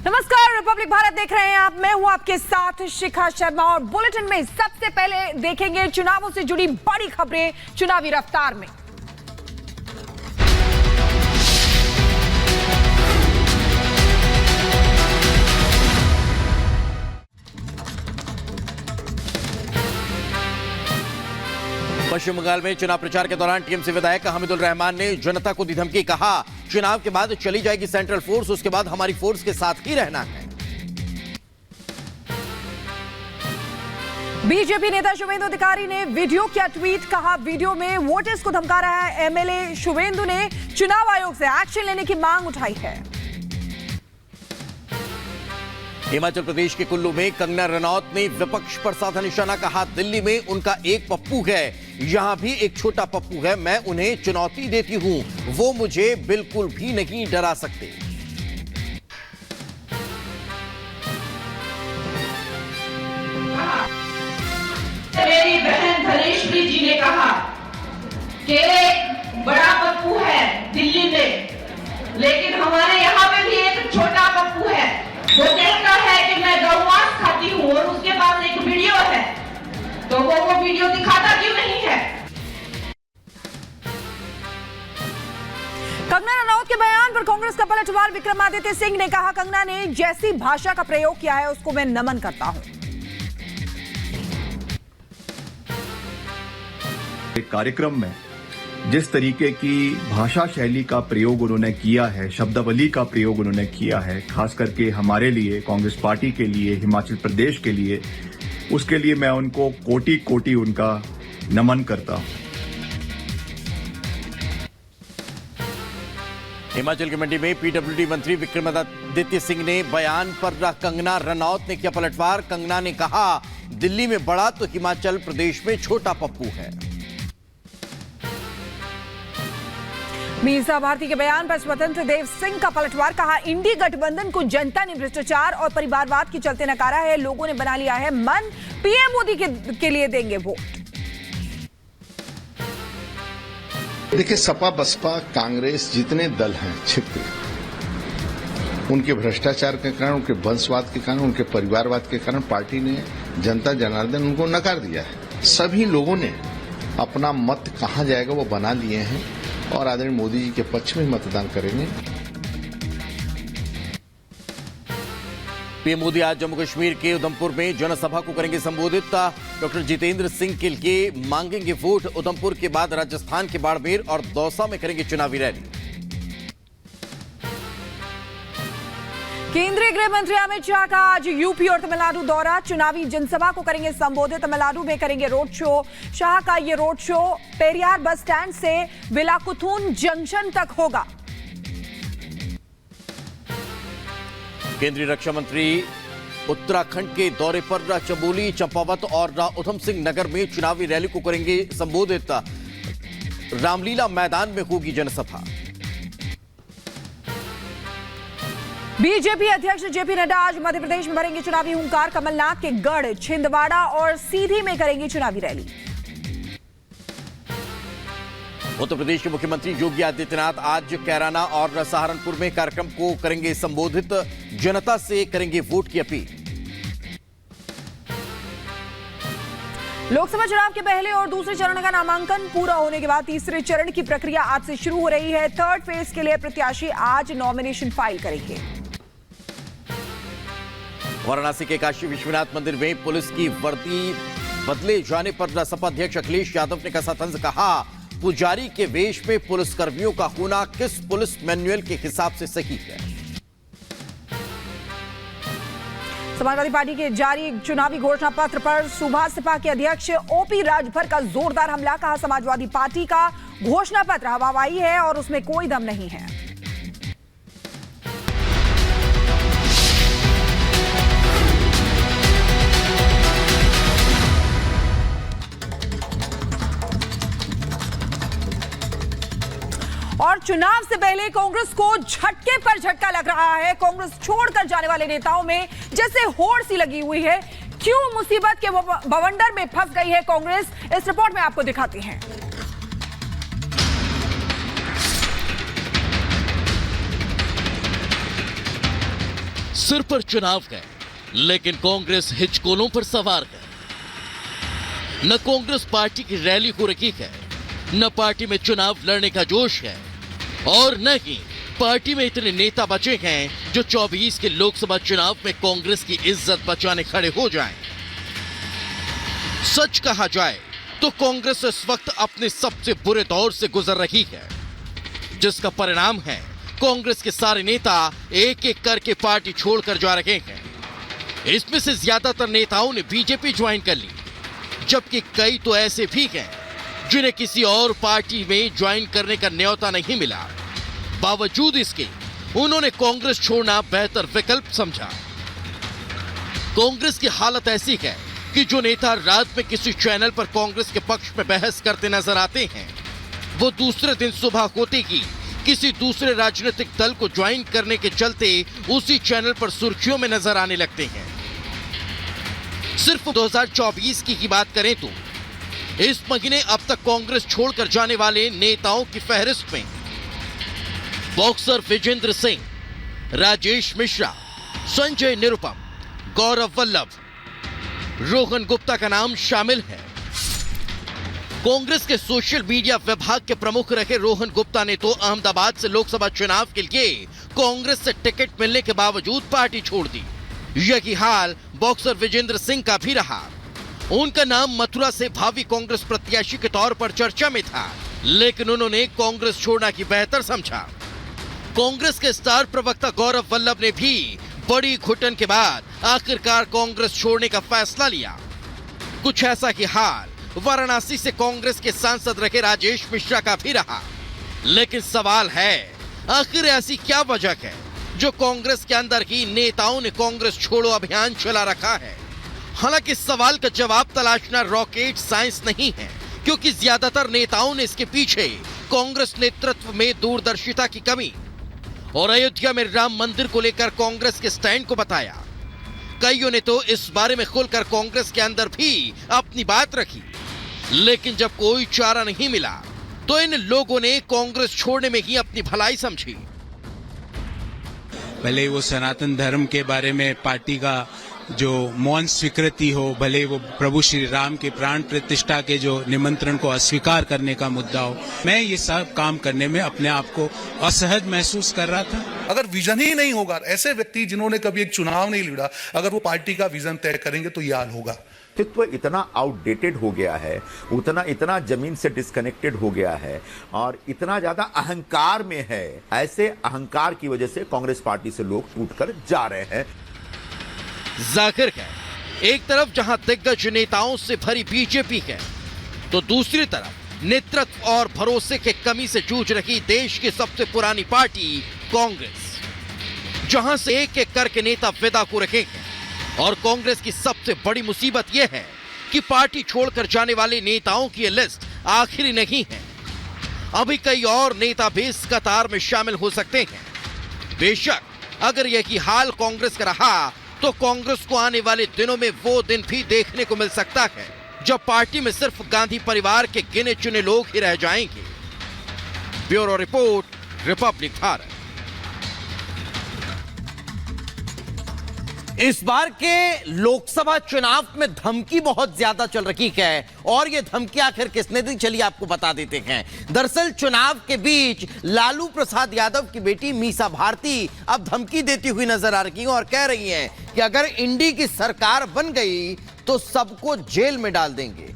नमस्कार, रिपब्लिक भारत देख रहे हैं आप। मैं हूं आपके साथ शिखा शर्मा और बुलेटिन में सबसे पहले देखेंगे चुनावों से जुड़ी बड़ी खबरें चुनावी रफ्तार में। पश्चिम बंगाल में चुनाव प्रचार के दौरान टीएमसी विधायक हमीदुल रहमान ने जनता को दी धमकी। कहा, चुनाव के बाद चली जाएगी सेंट्रल फोर्स, उसके बाद हमारी फोर्स के साथ ही रहना है। बीजेपी नेता शुभेंदु अधिकारी ने वीडियो किया ट्वीट। कहा, वीडियो में वोटर्स को धमका रहा है। एमएलए शुभेंदु ने चुनाव आयोग से एक्शन लेने की मांग उठाई है। हिमाचल प्रदेश के कुल्लू में कंगना रनौत ने विपक्ष पर साधा निशाना। कहा, दिल्ली में उनका एक पप्पू है, यहां भी एक छोटा पप्पू है, मैं उन्हें चुनौती देती हूं, वो मुझे बिल्कुल भी नहीं डरा सकते। मेरी बहन धनेश्वरी जी ने कहा कि एक बड़ा पप्पू है दिल्ली में, लेकिन हमारे यहाँ पे भी एक छोटा पप्पू है। वो कहता है कि मैं गौमांस खाती हूँ और उसके पास एक वीडियो है, तो वो वीडियो दिखाता क्यों नहीं है? कंगना रनौत के बयान पर कांग्रेस का पलटवार। विक्रमादित्य सिंह ने कहा, कंगना ने जैसी भाषा का प्रयोग किया है उसको मैं नमन करता हूं। एक कार्यक्रम में जिस तरीके की भाषा शैली का प्रयोग उन्होंने किया है, शब्दावली का प्रयोग उन्होंने किया है, खास करके हमारे लिए, कांग्रेस पार्टी के लिए, हिमाचल प्रदेश के लिए, उसके लिए मैं उनको कोटि कोटि उनका नमन करता हूं। हिमाचल की मंडी में पीडब्ल्यूडी मंत्री विक्रमादित्य सिंह ने बयान पर कंगना रनौत ने किया पलटवार। कंगना ने कहा, दिल्ली में बड़ा तो हिमाचल प्रदेश में छोटा पप्पू है। मीसा भारती के बयान पर स्वतंत्र देव सिंह का पलटवार। कहा, इंडी गठबंधन को जनता ने भ्रष्टाचार और परिवारवाद के चलते नकारा है, लोगों ने बना लिया है मन, पीएम मोदी के लिए देंगे वोट। देखिए, सपा बसपा कांग्रेस जितने दल हैं क्षेत्र, उनके भ्रष्टाचार के कारण, उनके वंशवाद के कारण, उनके परिवारवाद के कारण पार्टी ने, जनता जनार्दन उनको नकार दिया है। सभी लोगों ने अपना मत कहां जाएगा वो बना लिए हैं और आदरणीय मोदी जी के पक्ष में मतदान करेंगे। पीएम मोदी आज जम्मू कश्मीर के उधमपुर में जनसभा को करेंगे संबोधित। डॉक्टर जितेंद्र सिंह के लिए मांगेंगे वोट। उधमपुर के बाद राजस्थान के बाड़मेर और दौसा में करेंगे चुनावी रैली। केंद्रीय गृह मंत्री अमित शाह का आज यूपी और तमिलनाडु दौरा। चुनावी जनसभा को करेंगे संबोधित। तमिलनाडु में करेंगे रोड शो। शाह का ये road show Periyar bus stand से विलाकुथुन जंक्शन तक होगा। केंद्रीय रक्षा मंत्री उत्तराखंड के दौरे पर चमोली, चंपावत और उधम सिंह नगर में चुनावी रैली को करेंगे संबोधित। रामलीला मैदान में होगी जनसभा। बीजेपी अध्यक्ष जेपी नड्डा आज मध्य प्रदेश में भरेंगे चुनावी हुंकार। कमलनाथ के गढ़, छिंदवाड़ा और सीधी में करेंगी चुनावी रैली। उत्तर प्रदेश के मुख्यमंत्री योगी आदित्यनाथ आज कैराना और सहारनपुर में कार्यक्रम को करेंगे संबोधित। जनता से करेंगे वोट की अपील। लोकसभा चुनाव के पहले और दूसरे चरण का नामांकन पूरा होने के बाद तीसरे चरण की प्रक्रिया आज से शुरू हो रही है। थर्ड फेज के लिए प्रत्याशी आज नॉमिनेशन फाइल करेंगे। वाराणसी के काशी विश्वनाथ मंदिर में पुलिस की वर्दी बदले जाने पर सपा अध्यक्ष अखिलेश यादव ने कसा तंज। कहा, पुजारी के वेश में पुलिसकर्मियों का होना किस पुलिस मैनुअल के हिसाब से सही है। समाजवादी पार्टी के जारी चुनावी घोषणा पत्र पर सुभाष सपा के अध्यक्ष ओपी राजभर का जोरदार हमला। कहा, समाजवादी पार्टी का घोषणा पत्र हवाबाजी है और उसमें कोई दम नहीं है। और चुनाव से पहले कांग्रेस को झटके पर झटका लग रहा है। कांग्रेस छोड़कर जाने वाले नेताओं में जैसे होड़ सी लगी हुई है। क्यों मुसीबत के बवंडर में फंस गई है कांग्रेस, इस रिपोर्ट में आपको दिखाते हैं। सिर पर चुनाव गए, लेकिन कांग्रेस हिचकोलों पर सवार है। न कांग्रेस पार्टी की रैली हो रही है, न पार्टी में चुनाव लड़ने का जोश है, और न ही पार्टी में इतने नेता बचे हैं जो 24 के लोकसभा चुनाव में कांग्रेस की इज्जत बचाने खड़े हो जाएं। सच कहा जाए तो कांग्रेस इस वक्त अपने सबसे बुरे दौर से गुजर रही है, जिसका परिणाम है कांग्रेस के सारे नेता एक एक करके पार्टी छोड़कर जा रहे हैं। इसमें से ज्यादातर नेताओं ने बीजेपी ज्वाइन कर ली, जबकि कई तो ऐसे भी हैं जिन्हें किसी और पार्टी में ज्वाइन करने का न्योता नहीं मिला। बावजूद इसके उन्होंने कांग्रेस छोड़ना बेहतर विकल्प समझा। कांग्रेस की हालत ऐसी है कि जो नेता रात में किसी चैनल पर कांग्रेस के पक्ष में बहस करते नजर आते हैं, वो दूसरे दिन सुबह होते ही किसी दूसरे राजनीतिक दल को ज्वाइन करने के चलते उसी चैनल पर सुर्खियों में नजर आने लगते हैं। सिर्फ 2024 की बात करें तो इस महीने अब तक कांग्रेस छोड़कर जाने वाले नेताओं की फहरिस्त में बॉक्सर विजेंद्र सिंह, राजेश मिश्रा, संजय निरुपम, गौरव वल्लभ, रोहन गुप्ता का नाम शामिल है। कांग्रेस के सोशल मीडिया विभाग के प्रमुख रहे रोहन गुप्ता ने तो अहमदाबाद से लोकसभा चुनाव के लिए कांग्रेस से टिकट मिलने के बावजूद पार्टी छोड़ दी। यही हाल बॉक्सर विजेंद्र सिंह का भी रहा। उनका नाम मथुरा से भावी कांग्रेस प्रत्याशी के तौर पर चर्चा में था, लेकिन उन्होंने कांग्रेस छोड़ना की बेहतर समझा। कांग्रेस के स्टार प्रवक्ता गौरव वल्लभ ने भी बड़ी घुटन के बाद आखिरकार कांग्रेस छोड़ने का फैसला लिया। कुछ ऐसा ही हाल वाराणसी से कांग्रेस के सांसद रहे राजेश मिश्रा का भी रहा। लेकिन सवाल है, आखिर ऐसी क्या वजह है जो कांग्रेस के अंदर ही नेताओं ने कांग्रेस छोड़ो अभियान चला रखा है? हालांकि इस सवाल का जवाब तलाशना रॉकेट साइंस नहीं है, क्योंकि ज्यादातर नेताओं ने इसके पीछे कांग्रेस नेतृत्व में दूरदर्शिता की कमी और अयोध्या में राम मंदिर को लेकर कांग्रेस के स्टैंड को बताया। कईयों ने तो इस बारे में खुलकर कांग्रेस के अंदर भी अपनी बात रखी, लेकिन जब कोई चारा नहीं मिला तो इन लोगों ने कांग्रेस छोड़ने में ही अपनी भलाई समझी। भले वो सनातन धर्म के बारे में पार्टी का जो मौन स्वीकृति हो, भले वो प्रभु श्री राम के प्राण प्रतिष्ठा के जो निमंत्रण को अस्वीकार करने का मुद्दा हो, मैं ये सब काम करने में अपने आप को असहज महसूस कर रहा था। अगर विजन ही नहीं होगा, ऐसे व्यक्ति जिन्होंने कभी एक चुनाव नहीं लड़ा, अगर वो पार्टी का विजन तय करेंगे तो ये हाल होगा। व्यक्तित्व इतना आउटडेटेड हो गया है, इतना जमीन से डिस्कनेक्टेड हो गया है और इतना ज्यादा अहंकार में है। ऐसे अहंकार की वजह से कांग्रेस पार्टी से लोग टूटकर जा रहे हैं। जाहिर है, एक तरफ जहां दिग्गज नेताओं से भरी बीजेपी है, तो दूसरी तरफ नेतृत्व और भरोसे के कमी से जूझ रही देश की सबसे पुरानी पार्टी कांग्रेस, जहां से एक एक करके नेता विदा हो रहे हैं। और कांग्रेस की सबसे बड़ी मुसीबत यह है कि पार्टी छोड़कर जाने वाले नेताओं की लिस्ट आखिरी नहीं है। अभी कई और नेता भी इस कतार में शामिल हो सकते हैं। बेशक अगर यही हाल कांग्रेस का रहा तो कांग्रेस को आने वाले दिनों में वो दिन भी देखने को मिल सकता है जब पार्टी में सिर्फ गांधी परिवार के गिने चुने लोग ही रह जाएंगे। Bureau report, Republic Bharat. इस बार के लोकसभा चुनाव में धमकी बहुत ज्यादा चल रही है, और ये धमकी आखिर किसने दी, चलिए आपको बता देते हैं। दरअसल चुनाव के बीच लालू प्रसाद यादव की बेटी मीसा भारती अब धमकी देती हुई नजर आ रही हैं और कह रही हैं कि अगर इंडी की सरकार बन गई तो सबको जेल में डाल देंगे।